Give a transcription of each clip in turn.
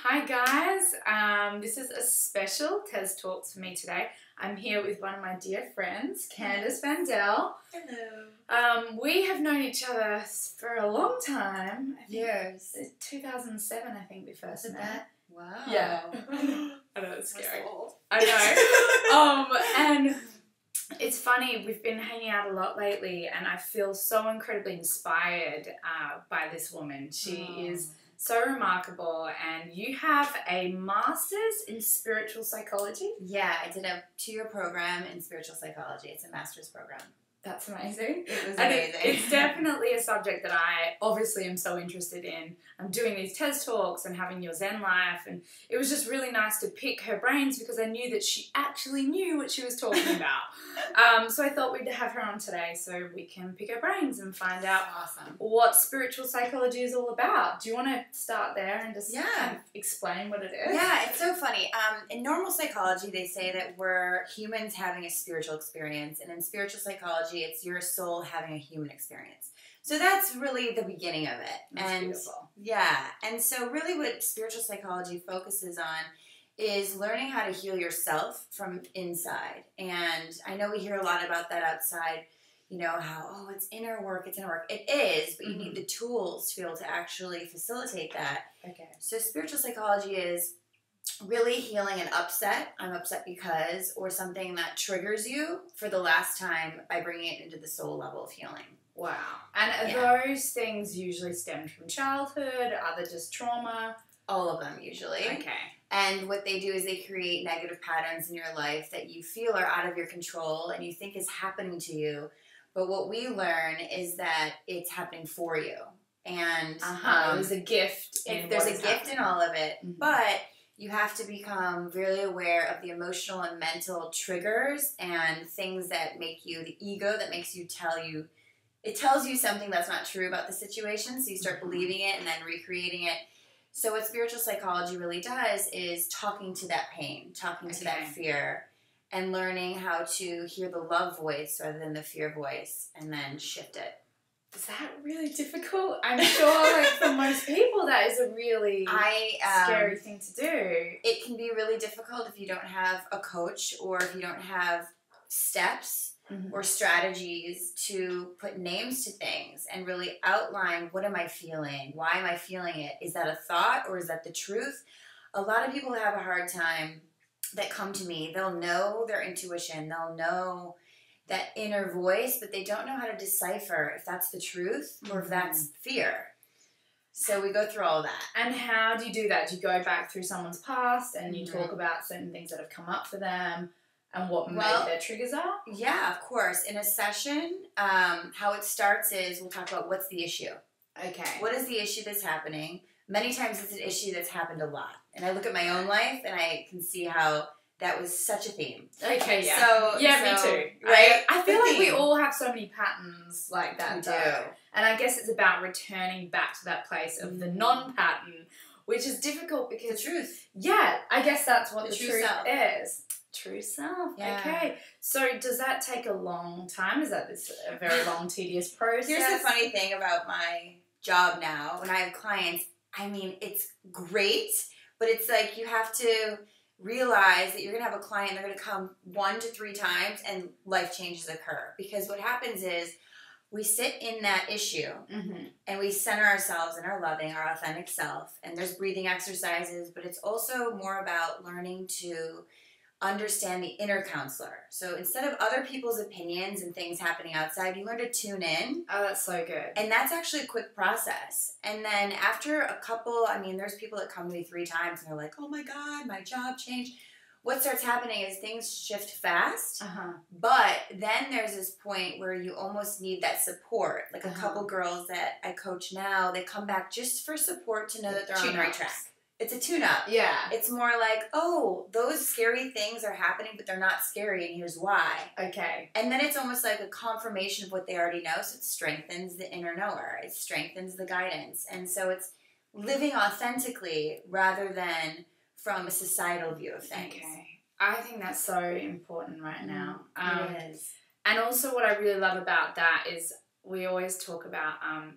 Hi guys, this is a special TES Talks for me today. I'm here with one of my dear friends, Candice Vandell. Hello. We have known each other for a long time. Years. 2007 I think we first met. Wow. Yeah. I know, it's scary. Old. I know. And it's funny, we've been hanging out a lot lately and I feel so incredibly inspired by this woman. She is so remarkable, and you have a master's in spiritual psychology? Yeah, I did a 2-year program in spiritual psychology. It's a master's program. That's amazing. It was and amazing. It's definitely a subject that I obviously am so interested in. I'm doing these TES Talks and having your Zen life, and it was just really nice to pick her brains because I knew that she actually knew what she was talking about. So I thought we'd have her on today so we can pick her brains and find out what spiritual psychology is all about. Do you want to start there and just kind of explain what it is? Yeah, it's so funny. In normal psychology, they say that we're humans having a spiritual experience, and in spiritual psychology, it's your soul having a human experience. So that's really the beginning of it. That's beautiful. Yeah, and so really what spiritual psychology focuses on is learning how to heal yourself from inside. And I know we hear a lot about that outside, you know, how, it's inner work, it's inner work. It is, but you need the tools to be able to actually facilitate that. Okay. So spiritual psychology is really healing an upset, I'm upset because, or something that triggers you for the last time by bringing it into the soul level of healing. Wow. And are those things usually stemmed from childhood? Are they just trauma? All of them, usually. Okay. And what they do is they create negative patterns in your life that you feel are out of your control and you think is happening to you. But what we learn is that it's happening for you. And there's a gift there's a gift in all of it. But you have to become really aware of the emotional and mental triggers and things that make you, the ego that makes you it tells you something that's not true about the situation, so you start believing it and then recreating it. So what spiritual psychology really does is talking to that pain, talking to that fear, and learning how to hear the love voice rather than the fear voice, and then shift it. Is that really difficult? I'm sure, like, for most people, that is a really scary thing to do. It can be really difficult if you don't have a coach or if you don't have steps or strategies to put names to things and really outline, what am I feeling? Why am I feeling it? Is that a thought or is that the truth? A lot of people have a hard time that come to me. They'll know their intuition. They'll know that inner voice, but they don't know how to decipher if that's the truth or if that's fear. So we go through all of that. And how do you do that? Do you go back through someone's past and you talk about certain things that have come up for them and what maybe their triggers are? Yeah, of course. In a session, how it starts is we'll talk about what's the issue. Okay. What is the issue that's happening? Many times it's an issue that's happened a lot. And I look at my own life and I can see how that was such a theme. Okay, yeah. So me too. Right? I feel like we all have so many patterns like that. We do. And I guess it's about returning back to that place of the non-pattern, which is difficult because... The truth. Yeah, I guess that's what the truth self is. True self. Yeah. Okay. So does that take a long time? Is that a very long, tedious process? Here's the funny thing about my job now. When I have clients, I mean, it's great, but it's like you have to realize that you're going to have a client, they're going to come 1 to 3 times and life changes occur. Because what happens is we sit in that issue and we center ourselves in our loving, our authentic self. And there's breathing exercises, but it's also more about learning to understand the inner counselor. So instead of other people's opinions and things happening outside, you learn to tune in. Oh, that's so good. And that's actually a quick process. And then after a couple, there's people that come to me 3 times and they're like, oh my God, my job changed. What starts happening is things shift fast, but then there's this point where you almost need that support. Like a couple girls that I coach now, they come back just for support to know that they're on the right track. It's a tune-up. Yeah. It's more like, oh, those scary things are happening, but they're not scary, and here's why. Okay. And then it's almost like a confirmation of what they already know, so it strengthens the inner knower. It strengthens the guidance. And so it's living authentically rather than from a societal view of things. Okay. I think that's so important right now. It is. And also what I really love about that is we always talk about,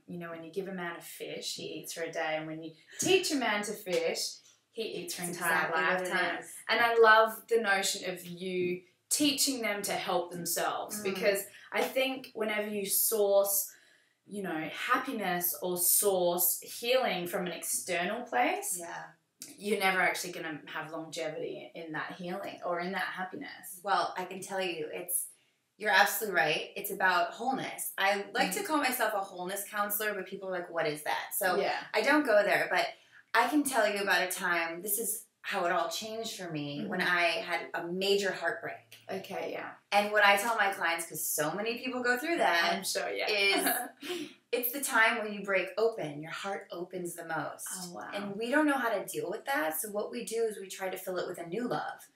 when you give a man a fish, he eats for a day. And when you teach a man to fish, he eats her That's entire exactly what it lifetime. is. And I love the notion of you teaching them to help themselves, because I think whenever you source, you know, happiness or source healing from an external place, you're never actually going to have longevity in that healing or in that happiness. Well, I can tell you, you're absolutely right. It's about wholeness. I like to call myself a wholeness counselor, but people are like, what is that? So I don't go there, but I can tell you about a time, this is how it all changed for me, when I had a major heartbreak. Okay, yeah. And what I tell my clients, because so many people go through that, I'm sure, is it's the time when you break open. Your heart opens the most. Oh, wow. And we don't know how to deal with that, so what we do is we try to fill it with a new love.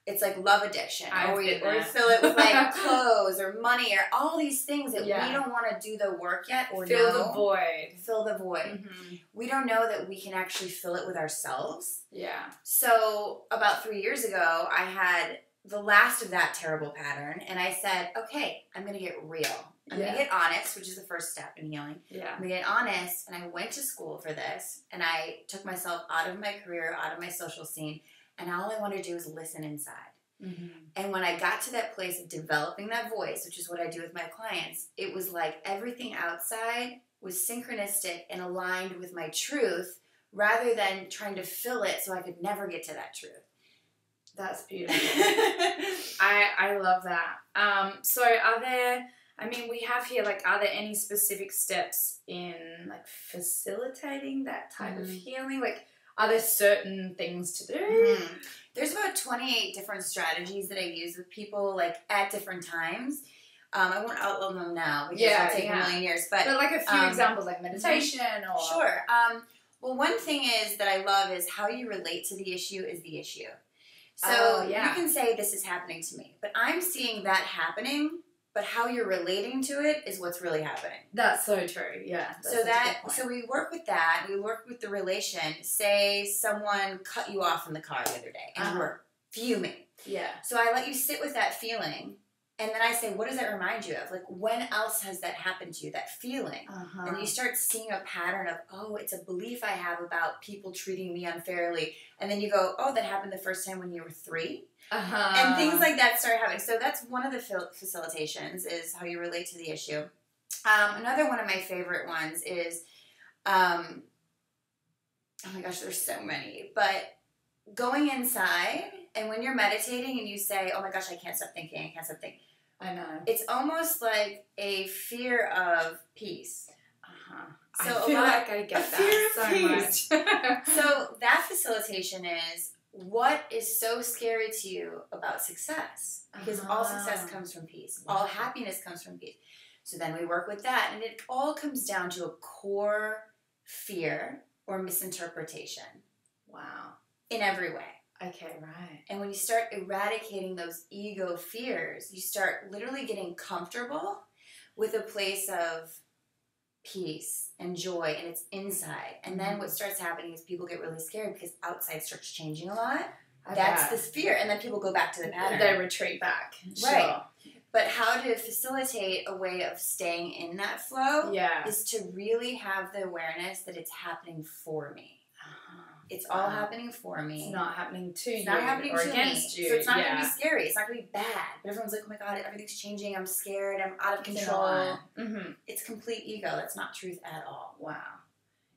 It's like love addiction. Or we fill it with like clothes or money or all these things that we don't want to do the work yet or fill the void. Fill the void. We don't know that we can actually fill it with ourselves. Yeah. So about 3 years ago, I had the last of that terrible pattern, and I said, okay, I'm going to get real. I'm going to get honest, which is the first step in healing. Yeah. I'm going to get honest, and I went to school for this, and I took myself out of my career, out of my social scene, and all I wanted to do was listen inside. And when I got to that place of developing that voice, which is what I do with my clients, it was like everything outside was synchronistic and aligned with my truth, rather than trying to fill it so I could never get to that truth. That's beautiful. I love that. So are there, I mean, we have here, like, are there any specific steps in, like, facilitating that type of healing? Like, are there certain things to do? There's about 28 different strategies that I use with people, like, at different times. I won't outline them now because it'll take a million years. But like a few examples, like meditation or... Sure. Well, one thing is that I love is how you relate to the issue is the issue. So you can say this is happening to me, but I'm seeing that happening, but how you're relating to it is what's really happening. That's so true, yeah. So we work with that. We work with the relation. Say someone cut you off in the car the other day, and you were fuming. Yeah. So I let you sit with that feeling, and then I say, what does that remind you of? Like, when else has that happened to you, that feeling? And you start seeing a pattern of, oh, it's a belief I have about people treating me unfairly. And then you go, oh, that happened the first time when you were 3. And things like that start happening. So that's one of the facilitations, is how you relate to the issue. Another one of my favorite ones is, oh my gosh, there's so many. But going inside, and when you're meditating and you say, oh my gosh, I can't stop thinking, I can't stop thinking. I know. It's almost like a fear of peace. So I feel like I get that so much. So that facilitation is, what is so scary to you about success? Because all success comes from peace. All happiness comes from peace. So then we work with that, and it all comes down to a core fear or misinterpretation. Wow. In every way. Okay, right. And when you start eradicating those ego fears, you start literally getting comfortable with a place of peace and joy, and it's inside. And then what starts happening is people get really scared because outside starts changing a lot. That's the fear. And then people go back to the pattern. They retreat back. Right. Sure. But how to facilitate a way of staying in that flow is to really have the awareness that it's happening for me. It's all happening for me. It's not happening to you. It's not happening or to against me. you. So it's not going to be scary. It's not going to be bad. But everyone's like, oh my God, everything's changing. I'm scared. I'm out of control. It's complete ego. That's not truth at all. Wow.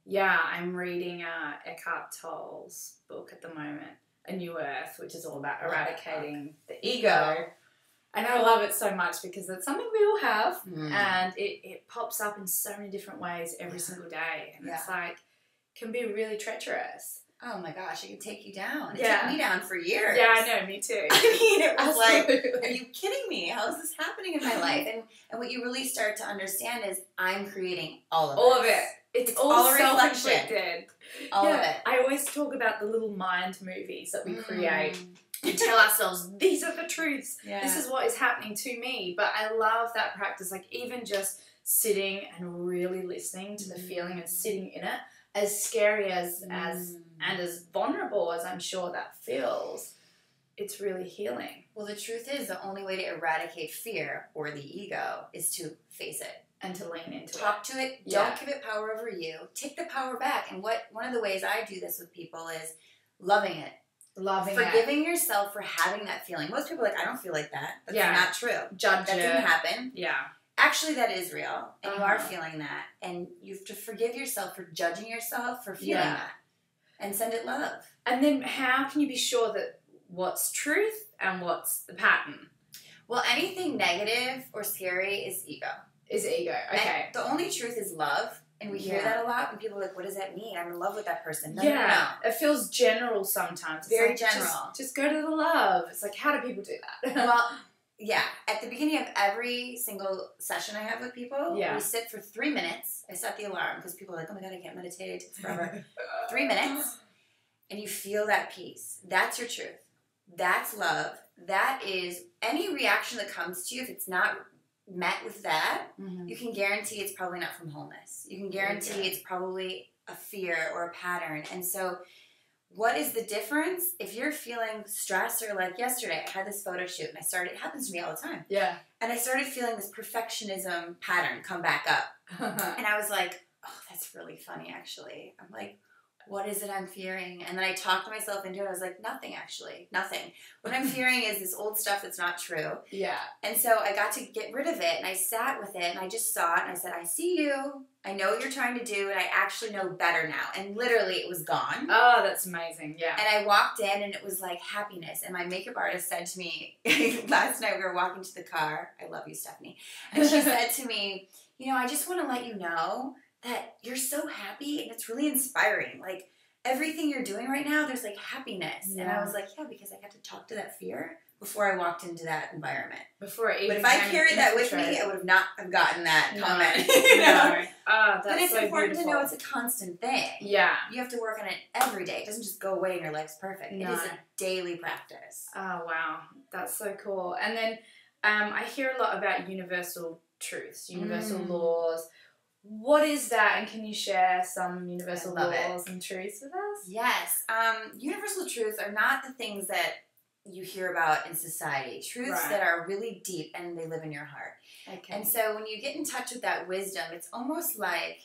Yeah, I'm reading Eckhart Tolle's book at the moment, A New Earth, which is all about eradicating the ego. And I love it so much because it's something we all have, and it pops up in so many different ways every single day. And it's like, can be really treacherous. Oh my gosh, it can take you down. It took me down for years. Yeah, I know, me too. I mean, it was like, are you kidding me? How is this happening in my life? And what you really start to understand is I'm creating all of it. All of it. It's all self-inflicted. All of it. I always talk about the little mind movies that we create. And tell ourselves, these are the truths. Yeah. This is what is happening to me. But I love that practice. Like, even just sitting and really listening to the feeling and sitting in it, as scary as and as vulnerable as I'm sure that feels, it's really healing. Well, the truth is, the only way to eradicate fear or the ego is to face it. And to lean into it. Talk to it. Don't give it power over you. Take the power back. And one of the ways I do this with people is loving it. Loving Forgiving yourself for having that feeling. Most people are like, I don't feel like that. That's not true. Judge that didn't happen. Yeah. Actually, that is real. And you are feeling that. And you have to forgive yourself for judging yourself for feeling that. And send it love. And then how can you be sure that what's truth and what's the pattern? Well, anything negative or scary is ego. Okay. And the only truth is love. And we hear that a lot when people are like, what does that mean? I'm in love with that person. No. It feels general sometimes. It's very general. Just go to the love. It's like, how do people do that? Well, yeah. At the beginning of every single session I have with people, we sit for 3 minutes. I set the alarm because people are like, oh my God, I can't meditate. It takes forever. 3 minutes. And you feel that peace. That's your truth. That's love. That is any reaction that comes to you, if it's not met with that, you can guarantee it's probably not from wholeness. You can guarantee it's probably a fear or a pattern. And so what is the difference? If you're feeling stressed, or like yesterday, I had this photo shoot and it happens to me all the time. Yeah. And I started feeling this perfectionism pattern come back up. And I was like, oh, that's really funny, actually. I'm like, what is it I'm fearing? And then I talked myself into it. I was like, nothing, actually. Nothing. What I'm fearing is this old stuff that's not true. Yeah. And so I got to get rid of it, and I sat with it, and I just saw it, and I said, I see you. I know what you're trying to do, and I actually know better now. And literally, it was gone. Oh, that's amazing. Yeah. And I walked in, and it was like happiness. And my makeup artist said to me, last night we were walking to the car. I love you, Stephanie. And she said to me, I just want to let you know that you're so happy, and it's really inspiring. Like, everything you're doing right now, there's like happiness. Yeah. And I was like, yeah, because I got to talk to that fear before I walked into that environment. But if I carried that with me, I would have not have gotten that comment. No. Oh, that's but it's so important beautiful. to know it's a constant thing. Yeah. You have to work on it every day. It doesn't just go away and your life's perfect. No. It is a daily practice. Oh, wow. That's so cool. And then I hear a lot about universal truths, universal laws. What is that, and can you share some universal laws and truths with us? Yes. Universal truths are not the things that you hear about in society. Truths that are really deep and they live in your heart. Okay. And so when you get in touch with that wisdom, it's almost like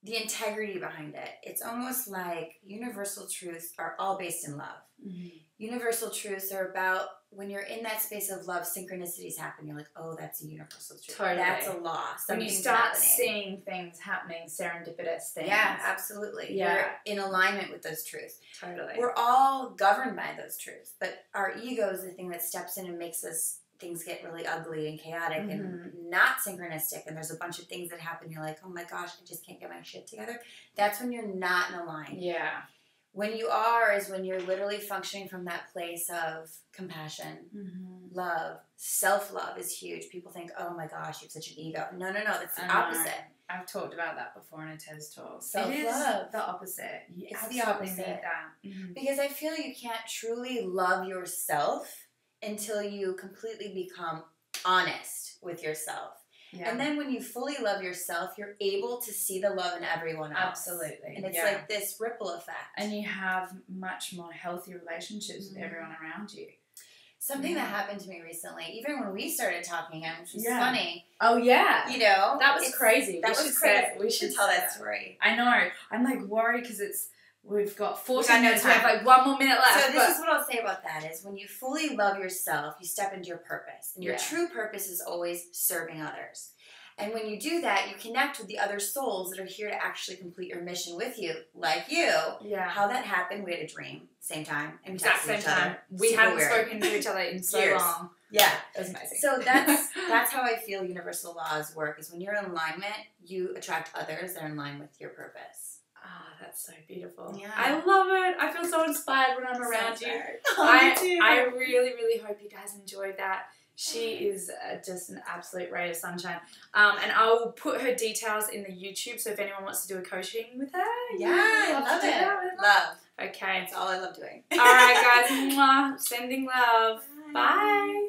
the integrity behind it. It's almost like universal truths are all based in love. Mm-hmm. Universal truths are about when you're in that space of love, synchronicities happen. You're like, oh, that's a universal truth. Totally. That's a law. When you start seeing things happening, serendipitous things. Yeah, absolutely. Yeah. You're in alignment with those truths. Totally. We're all governed by those truths, but our ego is the thing that steps in and makes things get really ugly and chaotic and not synchronistic, and there's a bunch of things that happen. You're like, oh my gosh, I just can't get my shit together. That's when you're not in a line. Yeah. When you are is when you're literally functioning from that place of compassion, love. Self-love is huge. People think, oh my gosh, you have such an ego. No, that's the opposite. I've talked about that before in a TED talk. Self-love. It is the opposite. It's the opposite. Need that. Because I feel you can't truly love yourself until you completely become honest with yourself. Yeah. And then when you fully love yourself, you're able to see the love in everyone else. Absolutely. And it's like this ripple effect. And you have much more healthy relationships with everyone around you. Something that happened to me recently, even when we started talking, which was funny. Oh, yeah. That was crazy. That was crazy. We should tell that story. I know. I'm like worried because we've got 14 minutes. We have like 1 more minute left. So this is what I'll say about that is when you fully love yourself, you step into your purpose. And your true purpose is always serving others. And when you do that, you connect with the other souls that are here to actually complete your mission with you, like you. Yeah. How that happened, we had a dream, same time. And exact same time. We haven't spoken to each other in so long. Yeah. It was amazing. So that's how I feel universal laws work, is when you're in alignment, you attract others that are in line with your purpose. Ah, that's so beautiful. Yeah. I love it. I feel so inspired when I'm around you. I really, really hope you guys enjoyed that. She is just an absolute ray of sunshine. And I will put her details in the YouTube, so if anyone wants to do a coaching with her. Yeah, I love it. Love. Okay. That's all I love doing. All right, guys. Mwah. Sending love. Bye.